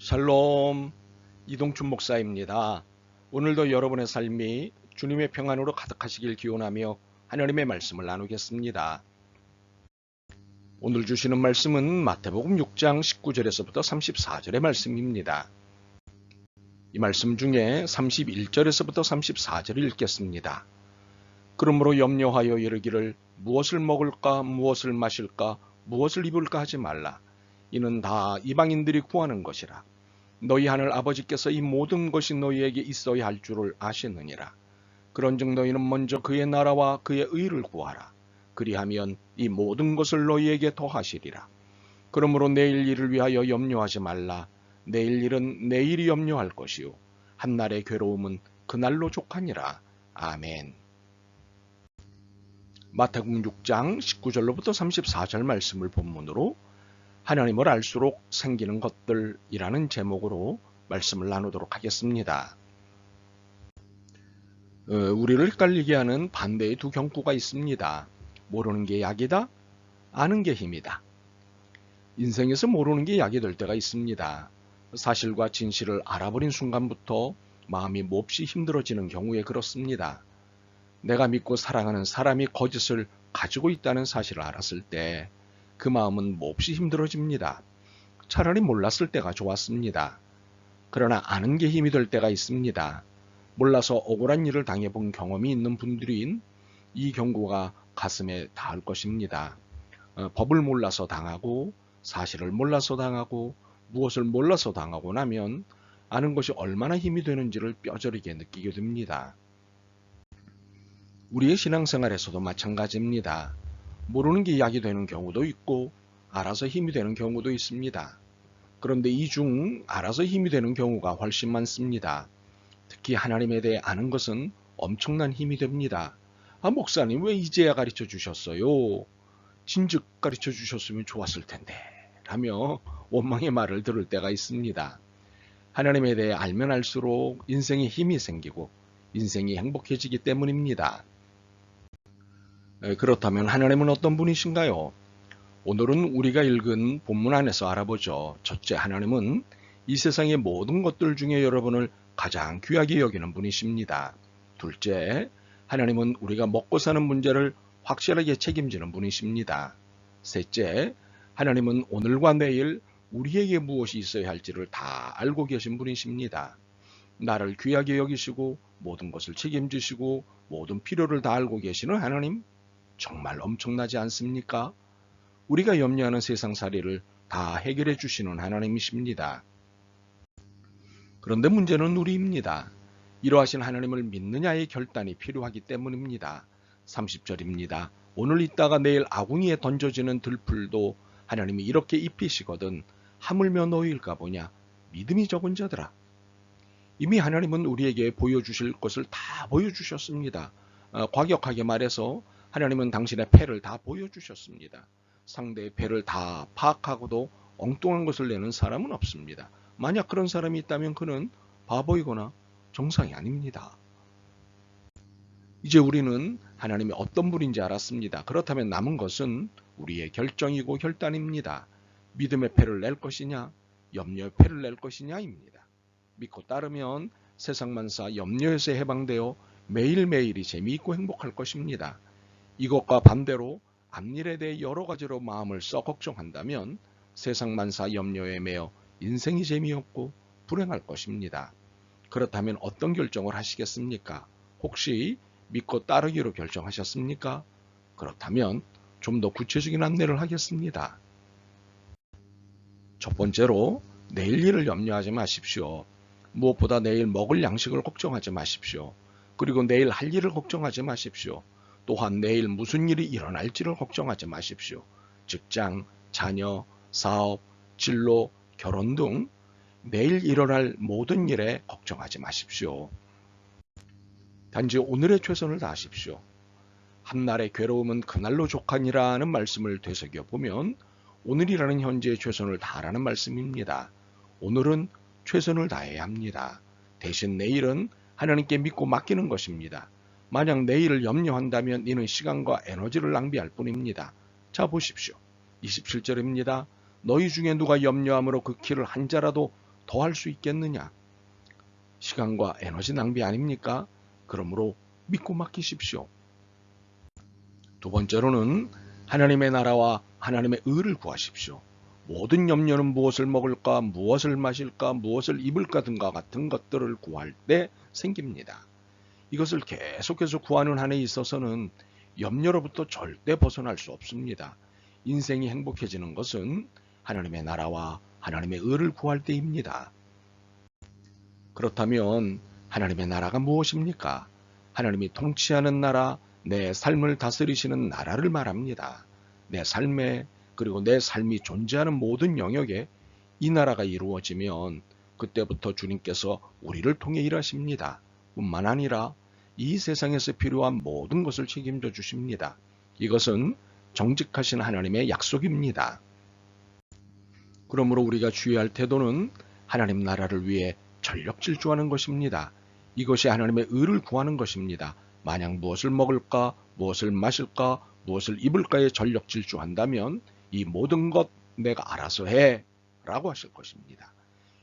샬롬, 이동춘 목사입니다. 오늘도 여러분의 삶이 주님의 평안으로 가득하시길 기원하며 하나님의 말씀을 나누겠습니다. 오늘 주시는 말씀은 마태복음 6장 19절에서부터 34절의 말씀입니다. 이 말씀 중에 31절에서부터 34절을 읽겠습니다. 그러므로 염려하여 이르기를 무엇을 먹을까 무엇을 마실까 무엇을 입을까 하지 말라. 이는 다 이방인들이 구하는 것이라. 너희 하늘 아버지께서 이 모든 것이 너희에게 있어야 할 줄을 아시느니라. 그런즉 너희는 먼저 그의 나라와 그의 의를 구하라. 그리하면 이 모든 것을 너희에게 더하시리라. 그러므로 내일 일을 위하여 염려하지 말라. 내일 일은 내일이 염려할 것이요 한날의 괴로움은 그날로 족하니라. 아멘. 마태복음 6장 19절로부터 34절 말씀을 본문으로 하나님을 알수록 생기는 것들이라는 제목으로 말씀을 나누도록 하겠습니다. 우리를 헷갈리게 하는 반대의 두 경구가 있습니다. 모르는 게 약이다, 아는 게 힘이다. 인생에서 모르는 게 약이 될 때가 있습니다. 사실과 진실을 알아버린 순간부터 마음이 몹시 힘들어지는 경우에 그렇습니다. 내가 믿고 사랑하는 사람이 거짓을 가지고 있다는 사실을 알았을 때 그 마음은 몹시 힘들어집니다. 차라리 몰랐을 때가 좋았습니다. 그러나 아는 게 힘이 될 때가 있습니다. 몰라서 억울한 일을 당해본 경험이 있는 분들인 이 경고가 가슴에 닿을 것입니다. 법을 몰라서 당하고 사실을 몰라서 당하고 무엇을 몰라서 당하고 나면 아는 것이 얼마나 힘이 되는지를 뼈저리게 느끼게 됩니다. 우리의 신앙생활에서도 마찬가지입니다. 모르는 게 약이 되는 경우도 있고 알아서 힘이 되는 경우도 있습니다. 그런데 이 중 알아서 힘이 되는 경우가 훨씬 많습니다. 특히 하나님에 대해 아는 것은 엄청난 힘이 됩니다. 목사님 왜 이제야 가르쳐 주셨어요? 진즉 가르쳐 주셨으면 좋았을 텐데 라며 원망의 말을 들을 때가 있습니다. 하나님에 대해 알면 알수록 인생에 힘이 생기고 인생이 행복해지기 때문입니다. 그렇다면 하나님은 어떤 분이신가요? 오늘은 우리가 읽은 본문 안에서 알아보죠. 첫째, 하나님은 이 세상의 모든 것들 중에 여러분을 가장 귀하게 여기는 분이십니다. 둘째, 하나님은 우리가 먹고 사는 문제를 확실하게 책임지는 분이십니다. 셋째, 하나님은 오늘과 내일 우리에게 무엇이 있어야 할지를 다 알고 계신 분이십니다. 나를 귀하게 여기시고 모든 것을 책임지시고 모든 필요를 다 알고 계시는 하나님, 정말 엄청나지 않습니까? 우리가 염려하는 세상살이를 다 해결해 주시는 하나님이십니다. 그런데 문제는 우리입니다. 이러하신 하나님을 믿느냐의 결단이 필요하기 때문입니다. 30절입니다. 오늘 있다가 내일 아궁이에 던져지는 들풀도 하나님이 이렇게 입히시거든 하물며 너희일까 보냐. 믿음이 적은 자들아. 이미 하나님은 우리에게 보여주실 것을 다 보여주셨습니다. 과격하게 말해서 하나님은 당신의 패를 다 보여주셨습니다. 상대의 패를 다 파악하고도 엉뚱한 것을 내는 사람은 없습니다. 만약 그런 사람이 있다면 그는 바보이거나 정상이 아닙니다. 이제 우리는 하나님이 어떤 분인지 알았습니다. 그렇다면 남은 것은 우리의 결정이고 결단입니다. 믿음의 패를 낼 것이냐, 염려의 패를 낼 것이냐입니다. 믿고 따르면 세상 만사 염려에서 해방되어 매일매일이 재미있고 행복할 것입니다. 이것과 반대로 앞일에 대해 여러 가지로 마음을 써 걱정한다면 세상 만사 염려에 매여 인생이 재미없고 불행할 것입니다. 그렇다면 어떤 결정을 하시겠습니까? 혹시 믿고 따르기로 결정하셨습니까? 그렇다면 좀 더 구체적인 안내를 하겠습니다. 첫 번째로 내일 일을 염려하지 마십시오. 무엇보다 내일 먹을 양식을 걱정하지 마십시오. 그리고 내일 할 일을 걱정하지 마십시오. 또한 내일 무슨 일이 일어날지를 걱정하지 마십시오. 직장, 자녀, 사업, 진로, 결혼 등 내일 일어날 모든 일에 걱정하지 마십시오. 단지 오늘의 최선을 다하십시오. 한날의 괴로움은 그날로 족하니라는 말씀을 되새겨보면 오늘이라는 현재의 최선을 다하라는 말씀입니다. 오늘은 최선을 다해야 합니다. 대신 내일은 하나님께 믿고 맡기는 것입니다. 만약 내일을 염려한다면 이는 시간과 에너지를 낭비할 뿐입니다. 자 보십시오. 27절입니다. 너희 중에 누가 염려함으로 그 키를 한 자라도 더 할 수 있겠느냐? 시간과 에너지 낭비 아닙니까? 그러므로 믿고 맡기십시오. 두 번째로는 하나님의 나라와 하나님의 의를 구하십시오. 모든 염려는 무엇을 먹을까, 무엇을 마실까, 무엇을 입을까 등과 같은 것들을 구할 때 생깁니다. 이것을 계속해서 구하는 한에 있어서는 염려로부터 절대 벗어날 수 없습니다. 인생이 행복해지는 것은 하나님의 나라와 하나님의 의를 구할 때입니다. 그렇다면 하나님의 나라가 무엇입니까? 하나님이 통치하는 나라, 내 삶을 다스리시는 나라를 말합니다. 내 삶에 그리고 내 삶이 존재하는 모든 영역에 이 나라가 이루어지면 그때부터 주님께서 우리를 통해 일하십니다. 뿐만 아니라 이 세상에서 필요한 모든 것을 책임져 주십니다. 이것은 정직하신 하나님의 약속입니다. 그러므로 우리가 주의할 태도는 하나님 나라를 위해 전력 질주하는 것입니다. 이것이 하나님의 의를 구하는 것입니다. 만약 무엇을 먹을까, 무엇을 마실까, 무엇을 입을까에 전력 질주한다면 이 모든 것 내가 알아서 해 라고 하실 것입니다.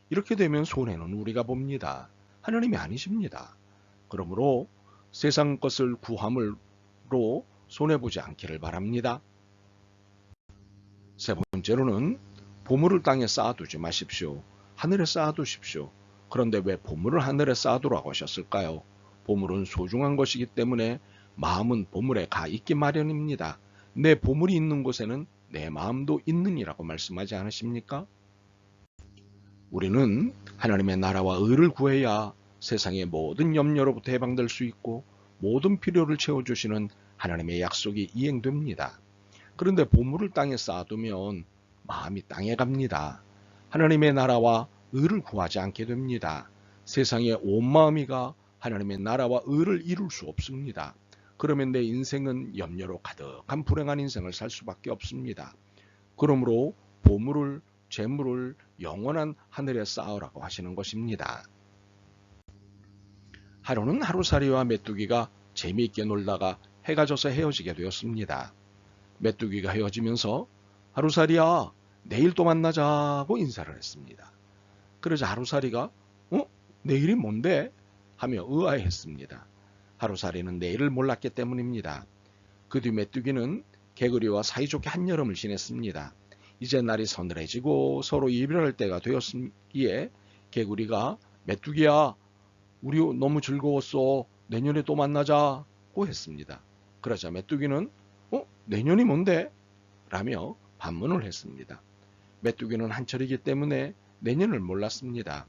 이렇게 되면 손해는 우리가 봅니다. 하나님이 아니십니다. 그러므로 세상 것을 구함으로 손해보지 않기를 바랍니다. 세 번째로는 보물을 땅에 쌓아두지 마십시오. 하늘에 쌓아두십시오. 그런데 왜 보물을 하늘에 쌓아두라고 하셨을까요? 보물은 소중한 것이기 때문에 마음은 보물에 가 있기 마련입니다. 내 보물이 있는 곳에는 내 마음도 있느니라고 말씀하지 않으십니까? 우리는 하나님의 나라와 의를 구해야 세상의 모든 염려로부터 해방될 수 있고 모든 필요를 채워주시는 하나님의 약속이 이행됩니다. 그런데 보물을 땅에 쌓아두면 마음이 땅에 갑니다. 하나님의 나라와 의를 구하지 않게 됩니다. 세상의 온 마음이가 하나님의 나라와 의를 이룰 수 없습니다. 그러면 내 인생은 염려로 가득한 불행한 인생을 살 수밖에 없습니다. 그러므로 보물을, 재물을 영원한 하늘에 쌓으라고 하시는 것입니다. 하루는 하루살이와 메뚜기가 재미있게 놀다가 해가 져서 헤어지게 되었습니다. 메뚜기가 헤어지면서 하루살이야, 내일 또 만나자고 인사를 했습니다. 그러자 하루살이가 내일이 뭔데? 하며 의아해했습니다. 하루살이는 내일을 몰랐기 때문입니다. 그 뒤 메뚜기는 개구리와 사이좋게 한여름을 지냈습니다. 이제 날이 서늘해지고 서로 이별할 때가 되었기에 개구리가 메뚜기야, 우리 너무 즐거웠어. 내년에 또 만나자고 했습니다. 그러자 메뚜기는 내년이 뭔데? 라며 반문을 했습니다. 메뚜기는 한철이기 때문에 내년을 몰랐습니다.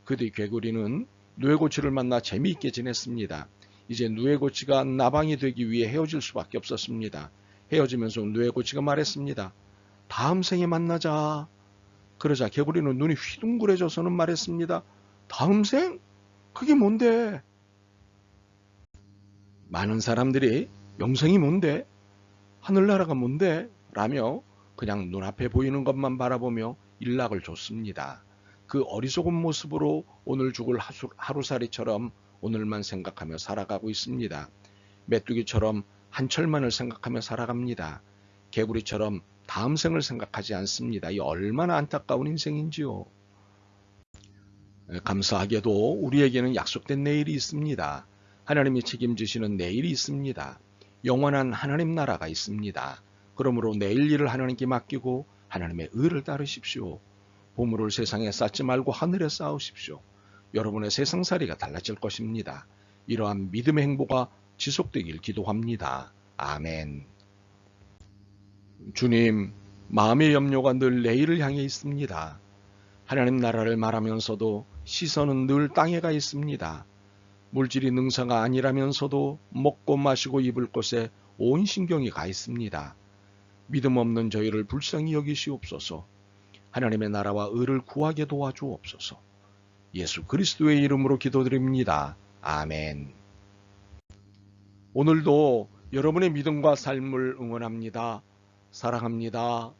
그 뒤 개구리는 누에고치를 만나 재미있게 지냈습니다. 이제 누에고치가 나방이 되기 위해 헤어질 수밖에 없었습니다. 헤어지면서 누에고치가 말했습니다. 다음 생에 만나자. 그러자 개구리는 눈이 휘둥그레져서는 말했습니다. 다음 생? 그게 뭔데? 많은 사람들이 영생이 뭔데? 하늘나라가 뭔데? 라며 그냥 눈앞에 보이는 것만 바라보며 일락을 줬습니다. 그 어리석은 모습으로 오늘 죽을 하루살이처럼 오늘만 생각하며 살아가고 있습니다. 메뚜기처럼 한철만을 생각하며 살아갑니다. 개구리처럼 다음 생을 생각하지 않습니다. 이 얼마나 안타까운 인생인지요. 감사하게도 우리에게는 약속된 내일이 있습니다. 하나님이 책임지시는 내일이 있습니다. 영원한 하나님 나라가 있습니다. 그러므로 내일 일을 하나님께 맡기고 하나님의 의를 따르십시오. 보물을 세상에 쌓지 말고 하늘에 쌓으십시오. 여러분의 세상살이가 달라질 것입니다. 이러한 믿음의 행보가 지속되길 기도합니다. 아멘. 주님, 마음의 염려가 늘 내일을 향해 있습니다. 하나님 나라를 말하면서도 시선은 늘 땅에 가 있습니다. 물질이 능사가 아니라면서도 먹고 마시고 입을 곳에 온 신경이 가 있습니다. 믿음 없는 저희를 불쌍히 여기시옵소서. 하나님의 나라와 의를 구하게 도와주옵소서. 예수 그리스도의 이름으로 기도드립니다. 아멘. 오늘도 여러분의 믿음과 삶을 응원합니다. 사랑합니다.